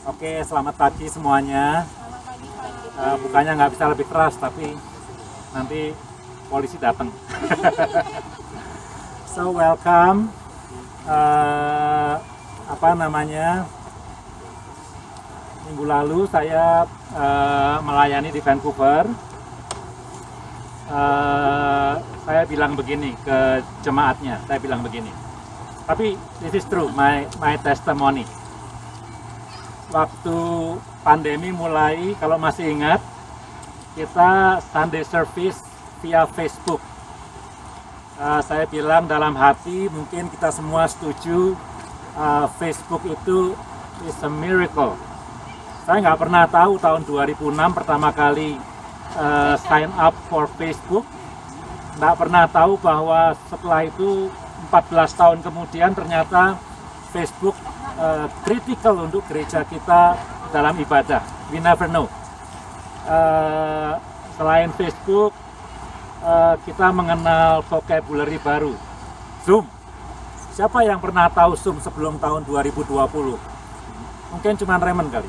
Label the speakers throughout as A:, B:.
A: Oke, selamat pagi semuanya. Bukannya nggak bisa lebih keras, tapi nanti polisi datang. So welcome. Apa namanya? Minggu lalu saya melayani di Vancouver. Saya bilang begini ke jemaatnya, saya bilang begini. Tapi this is true, my testimony. Waktu pandemi mulai, kalau masih ingat, kita Sunday service via Facebook. Saya bilang dalam hati, mungkin kita semua setuju, Facebook itu is a miracle. Saya nggak pernah tahu tahun 2006 pertama kali sign up for Facebook. Nggak pernah tahu bahwa setelah itu 14 tahun kemudian ternyata Facebook critical untuk gereja kita dalam ibadah. We never know. Selain Facebook, kita mengenal vocabulary baru. Zoom. Siapa yang pernah tahu Zoom sebelum tahun 2020? Mungkin cuma Raymond kali.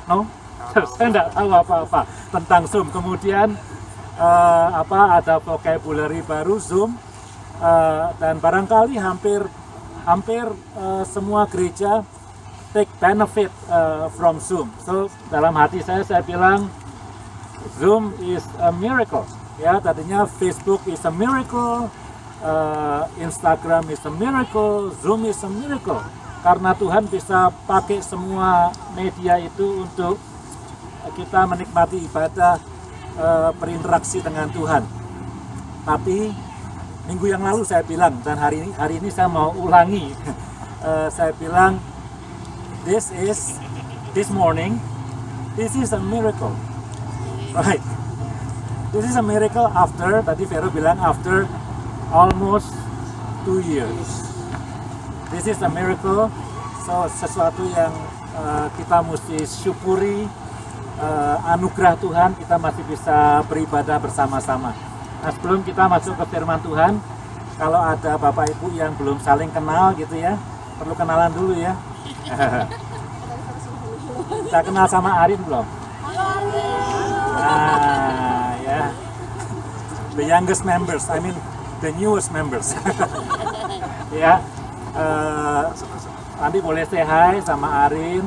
A: No? Saya tidak tahu apa-apa tentang Zoom. Kemudian ada vocabulary baru Zoom, dan barangkali hampir semua gereja take benefit from Zoom. So dalam hati saya bilang Zoom is a miracle. Ya, tadinya Facebook is a miracle, Instagram is a miracle, Zoom is a miracle. Karena Tuhan bisa pakai semua media itu untuk kita menikmati ibadah, berinteraksi dengan Tuhan. Tapi minggu yang lalu saya bilang, dan hari ini saya mau ulangi. Saya bilang this morning, this is a miracle, right? This is a miracle after, tadi Vero bilang after almost 2 years. This is a miracle, so sesuatu yang kita mesti syukuri, anugerah Tuhan, kita masih bisa beribadah bersama-sama. Nah, sebelum kita masuk ke firman Tuhan, kalau ada Bapak Ibu yang belum saling kenal gitu ya, perlu kenalan dulu ya. Kita kenal sama Arin belum? Nah, ya. The youngest members, I mean the newest members. Ya. Nanti boleh say hi sama Arin.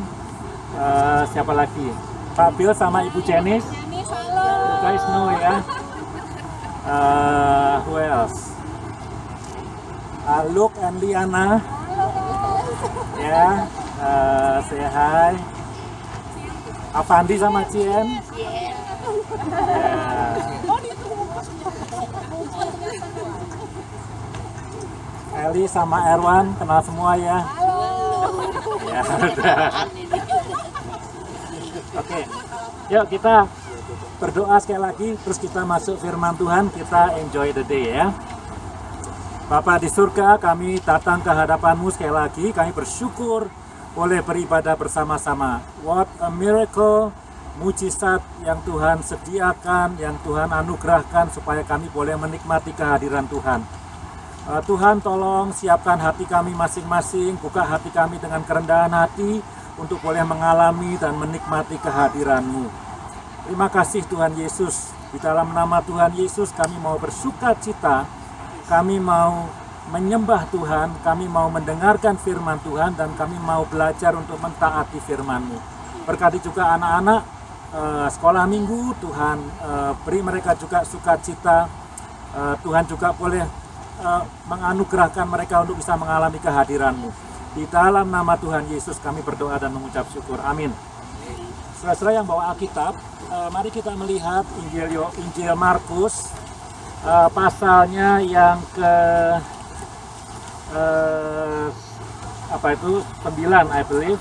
A: Siapa lagi? Pak Bill sama Ibu Janice. You guys know ya. Who else? Luke and Liana. Ya, say hi. Avandi sama Cien. Eli sama Erwan, kenal semua ya. Ya, Oke, yuk kita berdoa sekali lagi, terus kita masuk firman Tuhan, kita enjoy the day ya. Bapa di surga, kami datang ke hadapan-Mu sekali lagi, kami bersyukur boleh beribadah bersama-sama. What a miracle, mujizat yang Tuhan sediakan, yang Tuhan anugerahkan supaya kami boleh menikmati kehadiran Tuhan. Tuhan tolong siapkan hati kami masing-masing, buka hati kami dengan kerendahan hati untuk boleh mengalami dan menikmati kehadiran-Mu. Terima kasih Tuhan Yesus, di dalam nama Tuhan Yesus kami mau bersuka cita, kami mau menyembah Tuhan, kami mau mendengarkan firman Tuhan, dan kami mau belajar untuk mentaati firman-Mu. Berkati juga anak-anak sekolah minggu, Tuhan beri mereka juga sukacita, Tuhan juga boleh menganugerahkan mereka untuk bisa mengalami kehadiran-Mu. Di dalam nama Tuhan Yesus kami berdoa dan mengucap syukur. Amin. Saudara-saudara yang bawa Alkitab, mari kita melihat Injil Markus, pasalnya yang ke 9, I believe.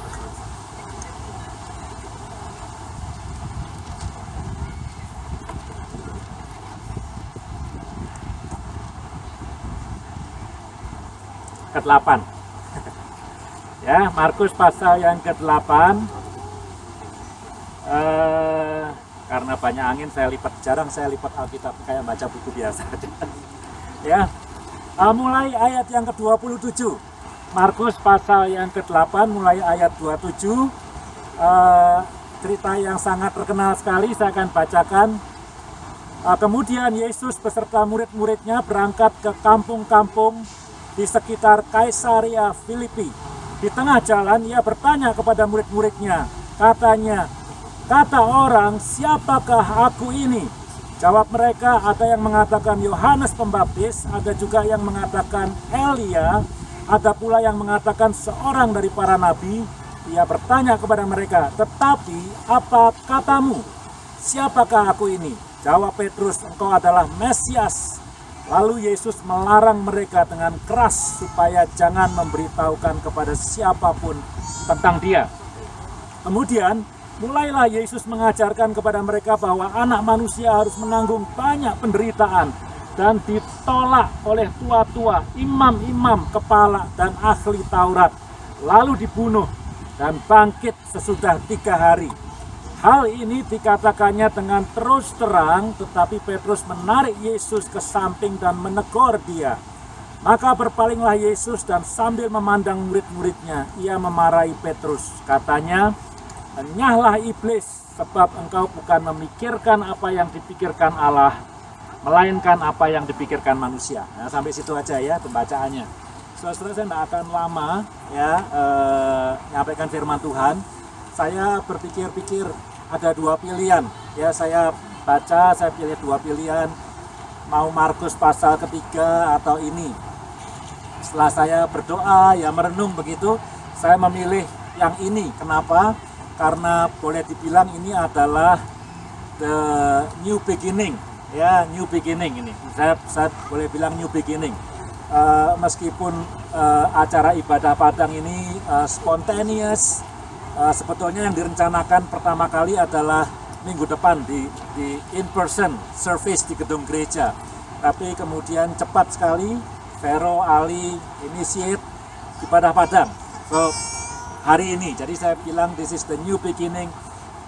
A: Ke-8. Ya, Markus pasal yang ke-8. Karena banyak angin jarang saya lipat Alkitab, kayak baca buku biasa. Ya. Mulai ayat yang ke-27. Markus pasal yang ke-8 mulai ayat 27. cerita yang sangat terkenal sekali, saya akan bacakan. Kemudian Yesus beserta murid-muridnya berangkat ke kampung-kampung di sekitar Kaisarea Filipi. Di tengah jalan ia bertanya kepada murid-muridnya, katanya, "Kata orang, siapakah aku ini?" Jawab mereka, ada yang mengatakan Yohanes Pembaptis, ada juga yang mengatakan Elia, ada pula yang mengatakan seorang dari para nabi. Ia bertanya kepada mereka, "Tetapi apa katamu? Siapakah aku ini?" Jawab Petrus, "Engkau adalah Mesias." Lalu Yesus melarang mereka dengan keras supaya jangan memberitahukan kepada siapapun tentang dia. Kemudian mulailah Yesus mengajarkan kepada mereka bahwa anak manusia harus menanggung banyak penderitaan dan ditolak oleh tua-tua, imam-imam kepala dan ahli Taurat, lalu dibunuh dan bangkit sesudah 3 hari. Hal ini dikatakannya dengan terus terang, tetapi Petrus menarik Yesus ke samping dan menegur dia. Maka berpalinglah Yesus dan sambil memandang murid-muridnya, ia memarahi Petrus. Katanya, "Enyahlah iblis, sebab engkau bukan memikirkan apa yang dipikirkan Allah, melainkan apa yang dipikirkan manusia." Nah, sampai situ aja ya pembacaannya. Saudara, saya tidak akan lama ya menyampaikan firman Tuhan. Saya berpikir-pikir ada 2 pilihan. Ya, saya baca, saya pilih 2 pilihan. Mau Markus pasal ketiga atau ini. Setelah saya berdoa, ya merenung begitu, saya memilih yang ini. Kenapa? Karena boleh dibilang ini adalah the new beginning. Ya, new beginning ini. Saya boleh bilang new beginning. Meskipun acara ibadah Padang ini spontaneous, sebetulnya yang direncanakan pertama kali adalah minggu depan di in-person service di gedung gereja. Tapi kemudian cepat sekali Vero, Ali, initiate ibadah Padang. So, hari ini, jadi saya bilang this is the new beginning.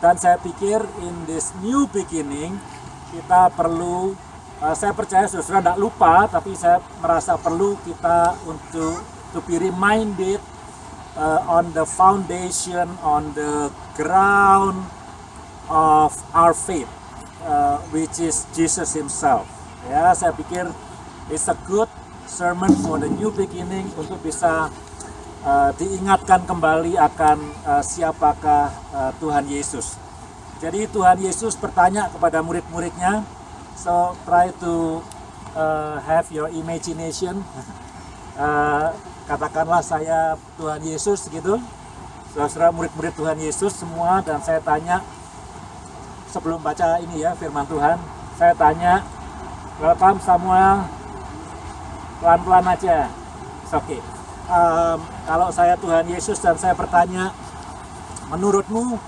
A: Dan saya pikir in this new beginning kita perlu, saya percaya saudara tidak lupa, tapi saya merasa perlu kita untuk to be reminded on the foundation, on the ground of our faith, which is Jesus Himself. Ya, saya pikir it's a good sermon for the new beginning untuk bisa diingatkan kembali akan siapakah Tuhan Yesus. Jadi Tuhan Yesus bertanya kepada murid-muridnya, so try to have your imagination. Katakanlah saya Tuhan Yesus gitu, saudara murid-murid Tuhan Yesus semua, dan saya tanya sebelum baca ini ya firman Tuhan, saya tanya, welcome Samuel, pelan-pelan aja, it's okay. Kalau saya Tuhan Yesus dan saya bertanya, menurutmu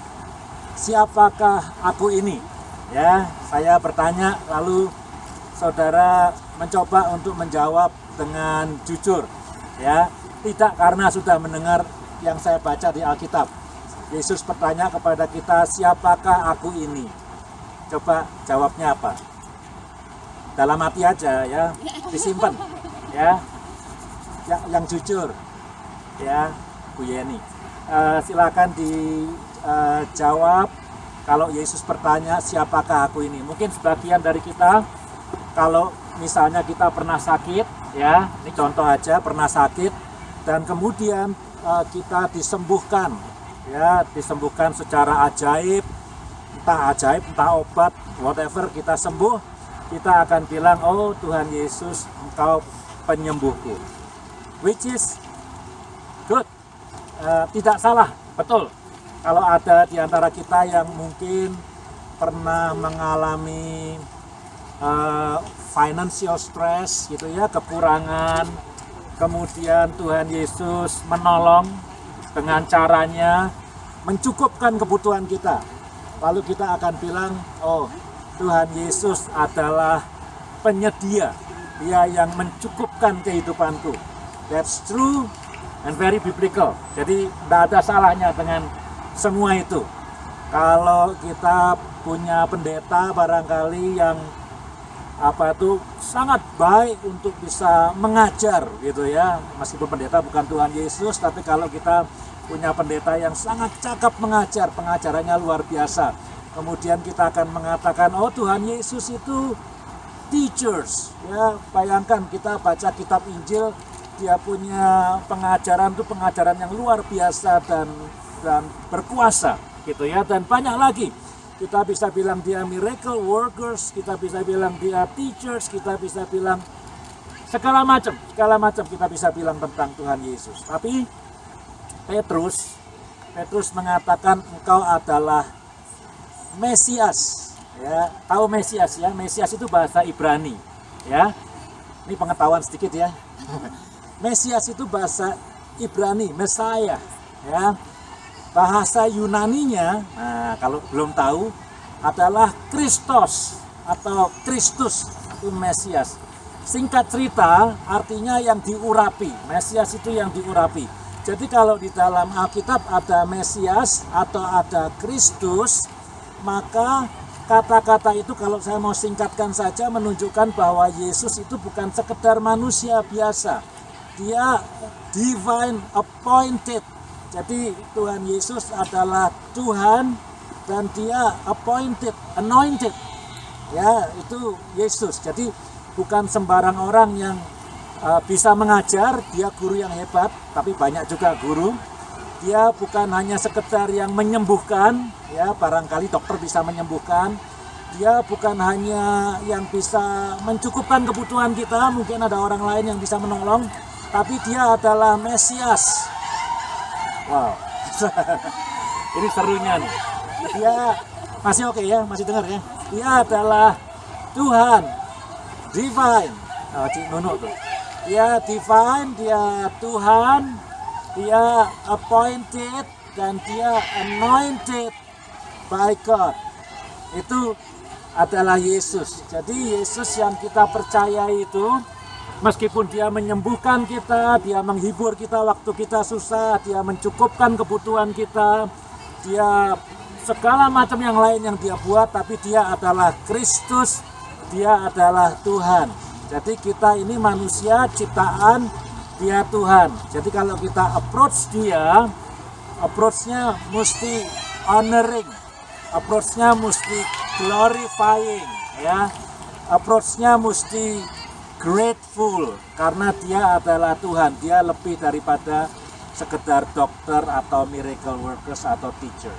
A: siapakah aku ini? Ya, saya bertanya, lalu saudara mencoba untuk menjawab dengan jujur. Ya, tidak karena sudah mendengar yang saya baca di Alkitab. Yesus bertanya kepada kita, siapakah aku ini? Coba jawabnya apa? Dalam hati aja ya, disimpan ya. Yang jujur ya, Bu Yeni. Silakan dijawab kalau Yesus bertanya, siapakah aku ini? Mungkin sebagian dari kita, kalau misalnya kita pernah sakit, ya, ini contoh aja, pernah sakit dan kemudian kita disembuhkan, ya, disembuhkan secara ajaib, entah obat, whatever, kita sembuh, kita akan bilang, oh Tuhan Yesus, Engkau penyembuhku, which is good, tidak salah, betul. Kalau ada di antara kita yang mungkin pernah mengalami financial stress gitu ya, kekurangan, kemudian Tuhan Yesus menolong dengan caranya mencukupkan kebutuhan kita, lalu kita akan bilang, oh Tuhan Yesus adalah penyedia, Dia yang mencukupkan kehidupanku. That's true and very biblical. Jadi tidak ada salahnya dengan semua itu. Kalau kita punya pendeta barangkali yang sangat baik untuk bisa mengajar gitu ya, meskipun pendeta bukan Tuhan Yesus, tapi kalau kita punya pendeta yang sangat cakap mengajar, pengajarannya luar biasa. Kemudian kita akan mengatakan, oh Tuhan Yesus itu teachers, ya. Bayangkan kita baca kitab Injil, dia punya pengajaran itu pengajaran yang luar biasa dan berkuasa, gitu ya. Dan banyak lagi. Kita bisa bilang dia miracle workers, kita bisa bilang dia teachers, kita bisa bilang segala macam kita bisa bilang tentang Tuhan Yesus. Tapi Petrus mengatakan engkau adalah Mesias, ya. Tahu Mesias ya? Mesias itu bahasa Ibrani, ya. Ini pengetahuan sedikit ya. Mesias itu bahasa Ibrani, Messiah, ya. Bahasa Yunaninya, nah kalau belum tahu, adalah Kristos atau Kristus, itu Mesias. Singkat cerita, artinya yang diurapi. Mesias itu yang diurapi. Jadi kalau di dalam Alkitab ada Mesias atau ada Kristus, maka kata-kata itu kalau saya mau singkatkan saja menunjukkan bahwa Yesus itu bukan sekedar manusia biasa. Dia divine appointed. Jadi Tuhan Yesus adalah Tuhan dan dia appointed, anointed. Ya, itu Yesus. Jadi bukan sembarang orang yang bisa mengajar, dia guru yang hebat, tapi banyak juga guru. Dia bukan hanya sekedar yang menyembuhkan, ya, barangkali dokter bisa menyembuhkan. Dia bukan hanya yang bisa mencukupkan kebutuhan kita, mungkin ada orang lain yang bisa menolong, tapi dia adalah Mesias. Wow. Ini serunya nih. Dia masih oke ya, masih dengar ya. Dia adalah Tuhan, divine. Oh, Cik Nunu tuh. Dia divine, dia Tuhan, dia appointed, dan dia anointed by God. Itu adalah Yesus. Jadi Yesus yang kita percaya itu, meskipun dia menyembuhkan kita, dia menghibur kita waktu kita susah, dia mencukupkan kebutuhan kita, dia segala macam yang lain yang dia buat, tapi dia adalah Kristus, dia adalah Tuhan. Jadi kita ini manusia ciptaan, dia Tuhan. Jadi kalau kita approach dia, approach-nya mesti honoring, approach-nya mesti glorifying, ya. Approach-nya mesti grateful karena dia adalah Tuhan. Dia lebih daripada sekedar dokter atau miracle workers atau teacher.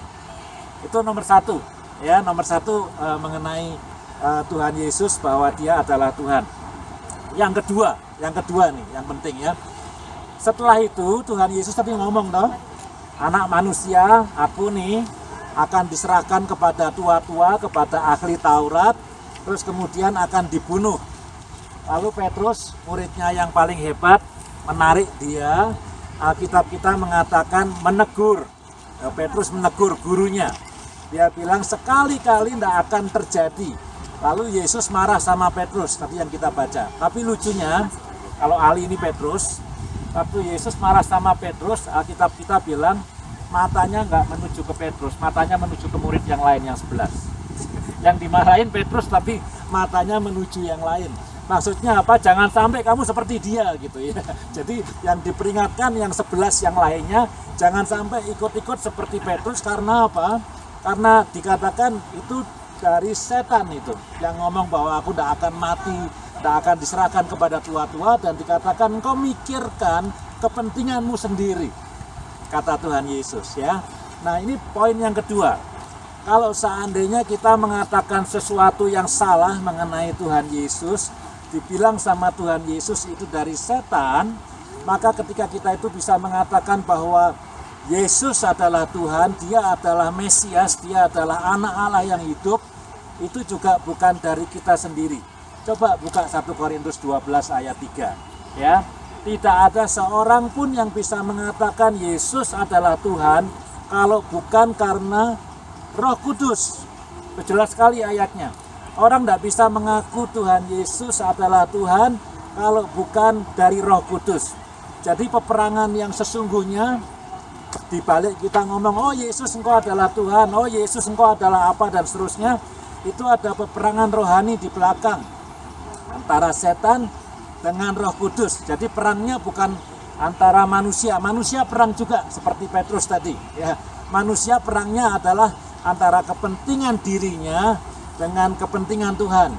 A: Itu nomor satu, ya. Nomor satu mengenai Tuhan Yesus, bahwa dia adalah Tuhan. Yang kedua nih, yang penting ya. Setelah itu Tuhan Yesus tadi ngomong dong, anak manusia, aku nih akan diserahkan kepada tua-tua, kepada ahli Taurat, terus kemudian akan dibunuh. Lalu Petrus, muridnya yang paling hebat, menarik dia. Alkitab kita mengatakan menegur. Petrus menegur gurunya. Dia bilang sekali-kali tidak akan terjadi. Lalu Yesus marah sama Petrus, tadi yang kita baca. Tapi lucunya, kalau Ali ini Petrus, waktu Yesus marah sama Petrus, Alkitab kita bilang matanya nggak menuju ke Petrus, matanya menuju ke murid yang lain, yang 11. Yang dimarahin Petrus, tapi matanya menuju yang lain. Maksudnya apa? Jangan sampai kamu seperti dia, gitu ya. Jadi yang diperingatkan yang 11 yang lainnya, jangan sampai ikut-ikut seperti Petrus. Karena apa? Karena dikatakan itu dari setan itu yang ngomong bahwa aku tidak akan mati, tidak akan diserahkan kepada tua-tua, dan dikatakan engkau mikirkan kepentinganmu sendiri, kata Tuhan Yesus, ya. Nah, ini poin yang kedua. Kalau seandainya kita mengatakan sesuatu yang salah mengenai Tuhan Yesus, dibilang sama Tuhan Yesus itu dari setan, maka ketika kita itu bisa mengatakan bahwa Yesus adalah Tuhan, dia adalah Mesias, dia adalah anak Allah yang hidup, itu juga bukan dari kita sendiri. Coba buka 1 Korintus 12 ayat 3, ya. Tidak ada seorang pun yang bisa mengatakan Yesus adalah Tuhan kalau bukan karena Roh Kudus. Jelas sekali ayatnya. Orang tidak bisa mengaku Tuhan Yesus adalah Tuhan kalau bukan dari Roh Kudus. Jadi peperangan yang sesungguhnya, di balik kita ngomong, oh Yesus engkau adalah Tuhan, oh Yesus engkau adalah apa, dan seterusnya, itu ada peperangan rohani di belakang antara setan dengan Roh Kudus. Jadi perangnya bukan antara manusia. Manusia perang juga seperti Petrus tadi. Ya, manusia perangnya adalah antara kepentingan dirinya dengan kepentingan Tuhan.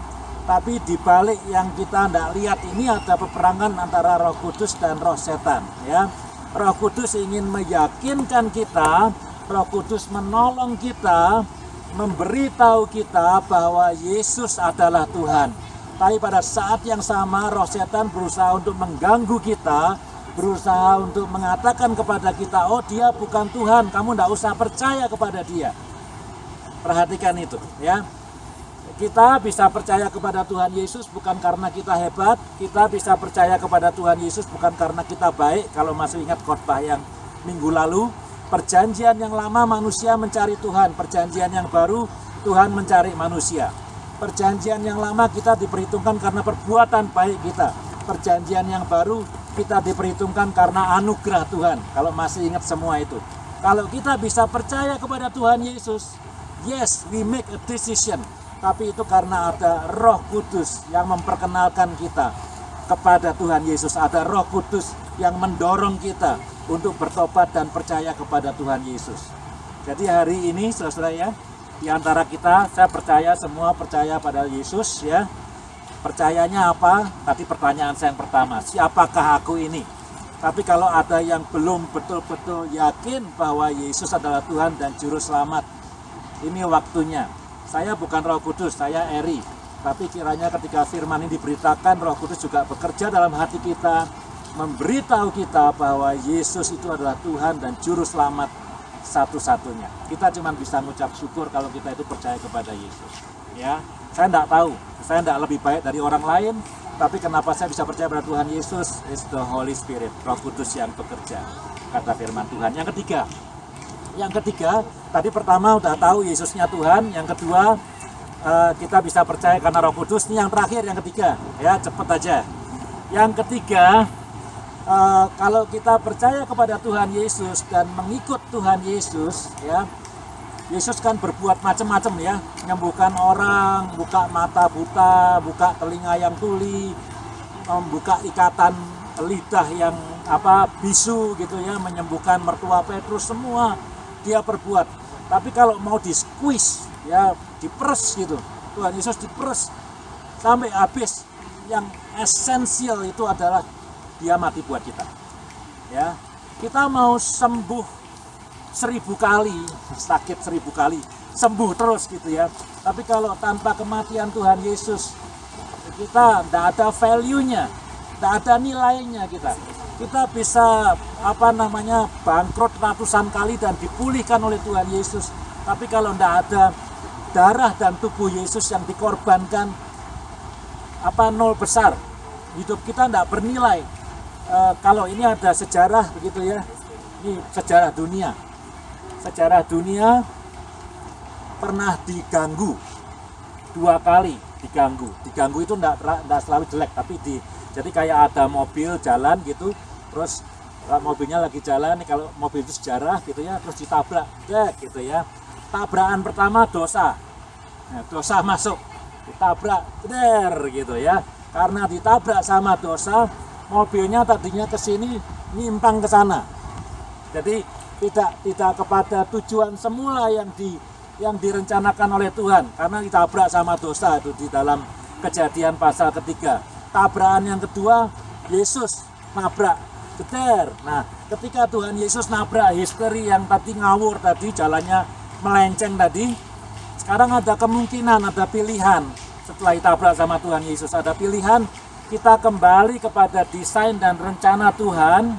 A: Tapi di balik yang kita tidak lihat ini ada peperangan antara Roh Kudus dan roh setan. Ya, Roh Kudus ingin meyakinkan kita, Roh Kudus menolong kita, memberitahu kita bahwa Yesus adalah Tuhan. Tapi pada saat yang sama roh setan berusaha untuk mengganggu kita, berusaha untuk mengatakan kepada kita, oh dia bukan Tuhan, kamu tidak usah percaya kepada dia. Perhatikan itu ya. Kita bisa percaya kepada Tuhan Yesus bukan karena kita hebat, kita bisa percaya kepada Tuhan Yesus bukan karena kita baik. Kalau masih ingat khotbah yang minggu lalu, perjanjian yang lama manusia mencari Tuhan, perjanjian yang baru Tuhan mencari manusia. Perjanjian yang lama kita diperhitungkan karena perbuatan baik kita, perjanjian yang baru kita diperhitungkan karena anugerah Tuhan. Kalau masih ingat semua itu, kalau kita bisa percaya kepada Tuhan Yesus, yes, we make a decision. Tapi itu karena ada Roh Kudus yang memperkenalkan kita kepada Tuhan Yesus. Ada Roh Kudus yang mendorong kita untuk bertobat dan percaya kepada Tuhan Yesus. Jadi hari ini saudara ya, di antara kita saya percaya semua percaya pada Yesus ya. Percayanya apa? Tadi pertanyaan saya yang pertama, siapakah aku ini? Tapi kalau ada yang belum betul-betul yakin bahwa Yesus adalah Tuhan dan Juru Selamat, ini waktunya. Saya bukan Roh Kudus, saya Eri. Tapi kiranya ketika firman ini diberitakan, Roh Kudus juga bekerja dalam hati kita, memberitahu kita bahwa Yesus itu adalah Tuhan dan Juru Selamat satu-satunya. Kita cuma bisa mengucap syukur kalau kita itu percaya kepada Yesus. Ya, saya tidak tahu, saya tidak lebih baik dari orang lain, tapi kenapa saya bisa percaya pada Tuhan Yesus? It's the Holy Spirit, Roh Kudus yang bekerja, kata firman Tuhan. Yang ketiga, tadi pertama udah tahu Yesusnya Tuhan. Yang kedua, kita bisa percaya karena Roh Kudus. Ini yang terakhir, yang ketiga. Ya, cepet aja. Yang ketiga, kalau kita percaya kepada Tuhan Yesus dan mengikut Tuhan Yesus, ya, Yesus kan berbuat macam-macam ya, menyembuhkan orang, buka mata buta, buka telinga yang tuli, membuka ikatan lidah yang bisu gitu ya, menyembuhkan mertua Petrus, semua dia perbuat. Tapi kalau mau di squeeze ya, diperes gitu, Tuhan Yesus diperes sampai habis, yang esensial itu adalah dia mati buat kita. Ya, kita mau sembuh 1000 kali, sakit 1000 kali, sembuh terus gitu ya. Tapi kalau tanpa kematian Tuhan Yesus, kita tidak ada value-nya, tidak ada nilainya kita. Kita bisa bangkrut ratusan kali dan dipulihkan oleh Tuhan Yesus. Tapi kalau tidak ada darah dan tubuh Yesus yang dikorbankan, nol besar. Hidup kita tidak bernilai. Kalau ini ada sejarah begitu ya, ini sejarah dunia. Sejarah dunia pernah diganggu 2 kali, diganggu itu tidak selalu jelek, tapi jadi kayak ada mobil jalan gitu, terus mobilnya lagi jalan, kalau mobil itu sejarah gitu ya, terus ditabrak gitu ya. Tabrakan pertama dosa, nah, dosa masuk, ditabrak gitu ya. Karena ditabrak sama dosa, mobilnya tadinya ke sini nyimpang ke sana. Jadi tidak kepada tujuan semula yang direncanakan oleh Tuhan, karena ditabrak sama dosa itu di dalam Kejadian pasal 3. Tabrakan yang kedua, Yesus nabrak, nah ketika Tuhan Yesus nabrak history yang tadi ngawur tadi, jalannya melenceng tadi, sekarang ada kemungkinan, ada pilihan. Setelah ditabrak sama Tuhan Yesus, ada pilihan kita kembali kepada desain dan rencana Tuhan.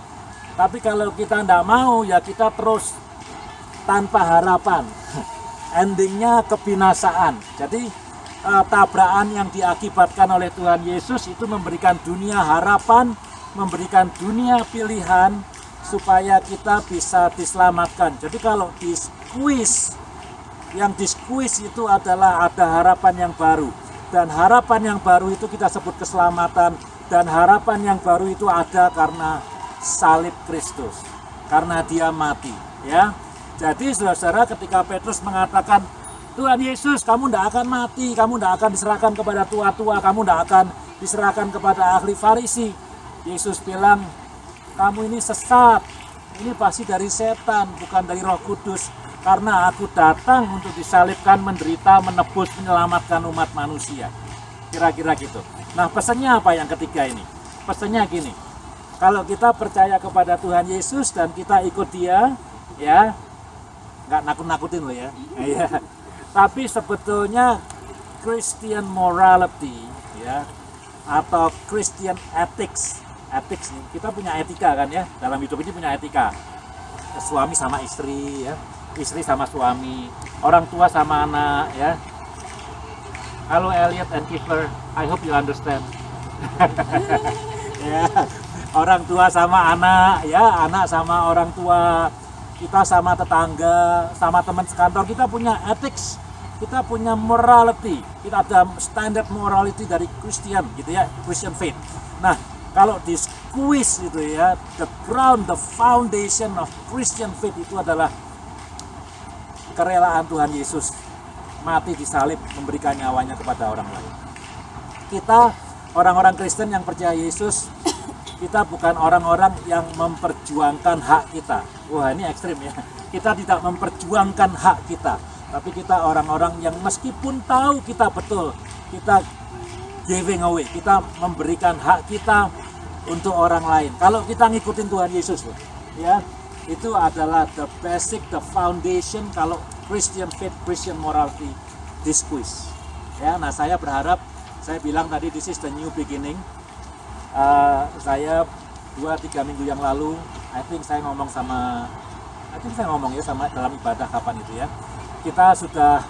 A: Tapi kalau kita tidak mau, ya kita terus tanpa harapan. Endingnya kebinasaan. Jadi tabrakan yang diakibatkan oleh Tuhan Yesus itu memberikan dunia harapan, memberikan dunia pilihan supaya kita bisa diselamatkan. Jadi kalau di squeeze, yang di squeeze itu adalah ada harapan yang baru. Dan harapan yang baru itu kita sebut keselamatan. Dan harapan yang baru itu ada karena salib Kristus, karena dia mati ya. Jadi saudara-saudara, ketika Petrus mengatakan, Tuhan Yesus, kamu tidak akan mati, kamu tidak akan diserahkan kepada tua-tua, kamu tidak akan diserahkan kepada ahli Farisi, Yesus bilang, kamu ini sesat, ini pasti dari setan, bukan dari Roh Kudus. Karena aku datang untuk disalibkan, menderita, menebus, menyelamatkan umat manusia. Kira-kira gitu. Nah, pesannya apa yang ketiga ini? Pesannya gini, kalau kita percaya kepada Tuhan Yesus dan kita ikut Dia, ya, nggak nakut-nakutin loh ya. Iya. Tapi sebetulnya Christian morality, ya, atau Christian ethics nih, kita punya etika kan ya, dalam hidup ini punya etika. Suami sama istri, ya, istri sama suami, orang tua sama anak, ya. Halo Elliot and Kiefer, I hope you understand. Ya, orang tua sama anak, ya, anak sama orang tua, kita sama tetangga, sama teman sekantor, kita punya ethics, kita punya morality, kita ada standard morality dari Christian, gitu ya, Christian faith. Nah, kalau di squeeze itu ya, the ground, the foundation of Christian faith itu adalah kerelaan Tuhan Yesus mati disalib, memberikan nyawanya kepada orang lain. Kita orang-orang Kristen yang percaya Yesus, kita bukan orang-orang yang memperjuangkan hak kita. Wah, ini ekstrim ya. Kita tidak memperjuangkan hak kita, tapi kita orang-orang yang meskipun tahu kita betul, kita giving away, kita memberikan hak kita untuk orang lain. Kalau kita ngikutin Tuhan Yesus, ya, itu adalah the basic, the foundation. Kalau Christian faith, Christian morality, this quiz. Ya, nah saya berharap, saya bilang tadi this is the new beginning. Saya 2-3 minggu yang lalu, I think saya ngomong ya sama dalam ibadah kapan itu ya. Kita sudah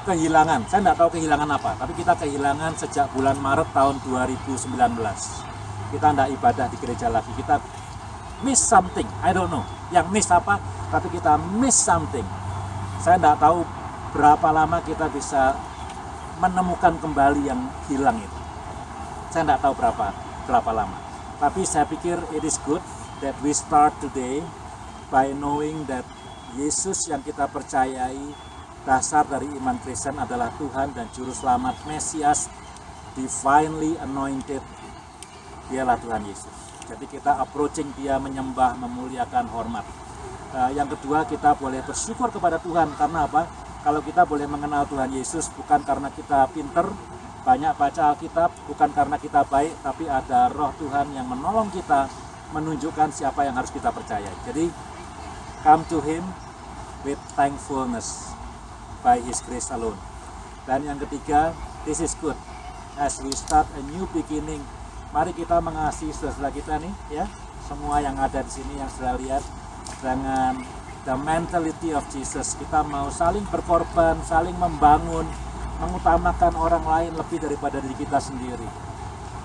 A: kehilangan, saya nggak tahu kehilangan apa, tapi kita kehilangan sejak bulan Maret tahun 2019. Kita nggak ibadah di gereja lagi, kita miss something, I don't know, yang miss apa, tapi kita miss something. Saya nggak tahu berapa lama kita bisa menemukan kembali yang hilang itu. Saya nggak tahu berapa lama, tapi saya pikir it is good that we start today by knowing that Yesus yang kita percayai, dasar dari iman Kristen adalah Tuhan dan Juru Selamat, Mesias, divinely anointed. Dialah Tuhan Yesus. Jadi kita approaching Dia, menyembah, memuliakan, hormat. Yang kedua, kita boleh bersyukur kepada Tuhan. Karena apa? Kalau kita boleh mengenal Tuhan Yesus bukan karena kita pinter, banyak baca Alkitab, bukan karena kita baik, tapi ada Roh Tuhan yang menolong kita, menunjukkan siapa yang harus kita percaya. Jadi come to Him with thankfulness by His grace alone. Dan yang ketiga, this is good. As we start a new beginning, mari kita mengasihi saudara kita nih, ya, semua yang ada di sini yang sudah lihat, dengan the mentality of Jesus. Kita mau saling berkorban, saling membangun, mengutamakan orang lain lebih daripada diri kita sendiri.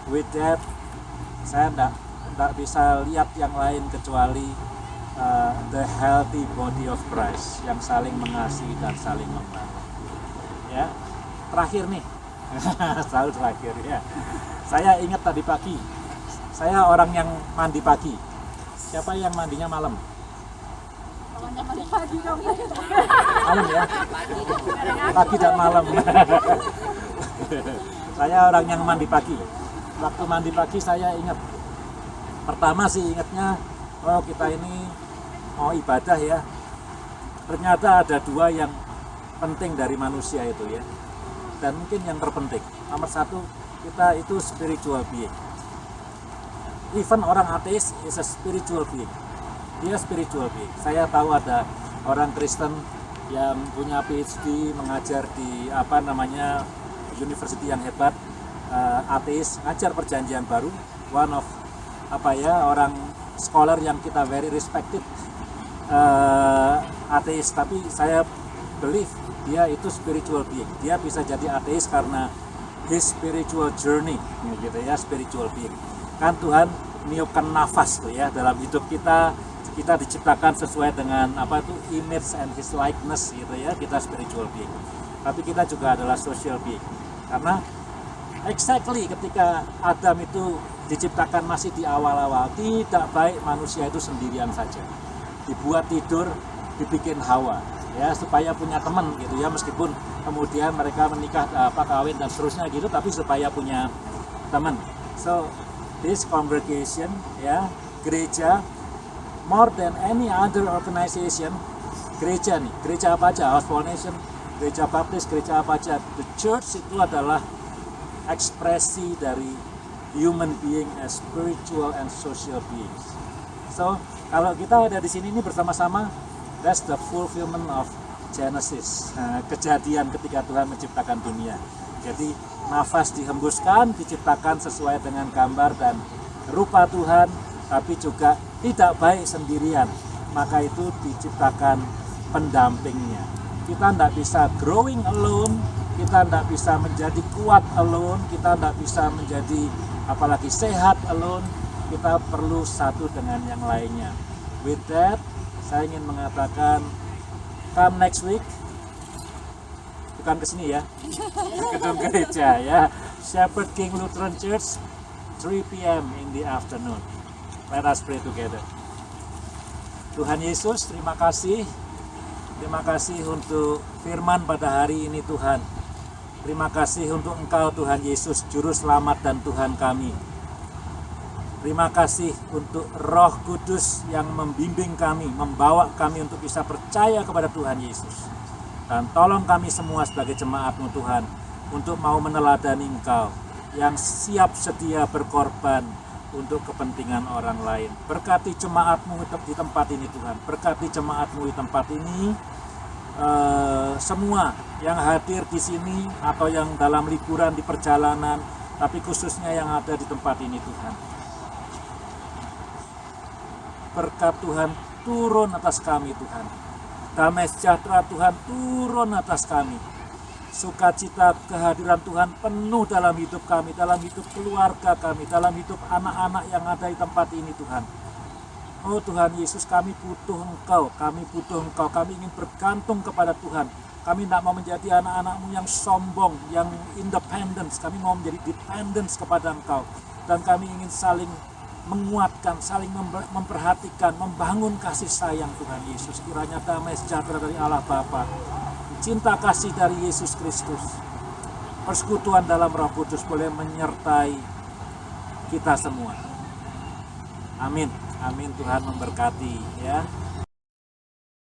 A: With that, saya enggak bisa lihat yang lain kecuali the healthy body of Christ yang saling mengasihi dan saling membangun. Ya, terakhir nih, selalu terakhir ya. Saya ingat tadi pagi, saya orang yang mandi pagi. Siapa yang mandinya malam? Malam ya? Pagi dan malam. Saya orang yang mandi pagi. Waktu mandi pagi saya ingat. Pertama sih ingatnya, oh kita ini mau ibadah ya. Ternyata ada dua yang penting dari manusia itu ya. Dan mungkin yang terpenting. Nomor satu, kita itu spiritual being. Even orang ateis is a spiritual being. Dia spiritual being. Saya tahu ada orang Kristen yang punya PhD, mengajar di university yang hebat, ateis, ngajar perjanjian baru, one of orang scholar yang kita very respected, ateis. Tapi saya believe dia itu spiritual being. Dia bisa jadi ateis karena his spiritual journey, gitu ya, spiritual being. Kan Tuhan meniupkan nafas tuh ya dalam hidup kita. Kita diciptakan sesuai dengan image and his likeness gitu ya, kita spiritual being. Tapi kita juga adalah social being. Karena exactly ketika Adam itu diciptakan masih di awal-awal, tidak baik manusia itu sendirian saja. Dibuat tidur, dibikin Hawa ya supaya punya teman gitu ya, meskipun kemudian mereka menikah, kawin dan seterusnya gitu, tapi supaya punya teman. So this congregation ya, gereja, more than any other organization, gereja nih, gereja apa aja, House Foundation, gereja baptis, gereja apa aja, the church itu adalah ekspresi dari human being as spiritual and social beings. So, kalau kita ada di sini ini bersama-sama, that's the fulfillment of Genesis, kejadian ketika Tuhan menciptakan dunia. Jadi nafas dihembuskan, diciptakan sesuai dengan gambar dan rupa Tuhan, tapi juga tidak baik sendirian. Maka itu diciptakan pendampingnya. Kita tidak bisa growing alone, kita tidak bisa menjadi kuat alone, kita tidak bisa menjadi apalagi sehat alone. Kita perlu satu dengan yang lainnya. With that, saya ingin mengatakan, come next week, bukan ke sini ya, gedung gereja ya, Shepherd King Lutheran Church, 3 p.m. in the afternoon. Let us pray together. Tuhan Yesus, terima kasih untuk firman pada hari ini Tuhan. Terima kasih untuk Engkau Tuhan Yesus, Juru Selamat dan Tuhan kami. Terima kasih untuk Roh Kudus yang membimbing kami, membawa kami untuk bisa percaya kepada Tuhan Yesus. Dan tolong kami semua sebagai jemaat-Mu Tuhan, untuk mau meneladani Engkau, yang siap sedia berkorban untuk kepentingan orang lain. Berkati jemaat-Mu di tempat ini Tuhan, berkati jemaat-Mu di tempat ini, semua yang hadir di sini atau yang dalam liburan di perjalanan, tapi khususnya yang ada di tempat ini Tuhan. Berkat Tuhan turun atas kami Tuhan. Damai sejahtera Tuhan turun atas kami. Sukacita kehadiran Tuhan penuh dalam hidup kami, dalam hidup keluarga kami, dalam hidup anak-anak yang ada di tempat ini Tuhan. Oh Tuhan Yesus, kami butuh Engkau, kami ingin bergantung kepada Tuhan. Kami tidak mau menjadi anak-anak-Mu yang sombong, yang independence. Kami mau menjadi dependence kepada Engkau. Dan kami ingin saling menguatkan, saling memperhatikan, membangun kasih sayang Tuhan Yesus. Kiranya damai sejahtera dari Allah Bapa, cinta kasih dari Yesus Kristus, persekutuan dalam Roh Kudus boleh menyertai kita semua. Amin. Amin. Tuhan memberkati ya.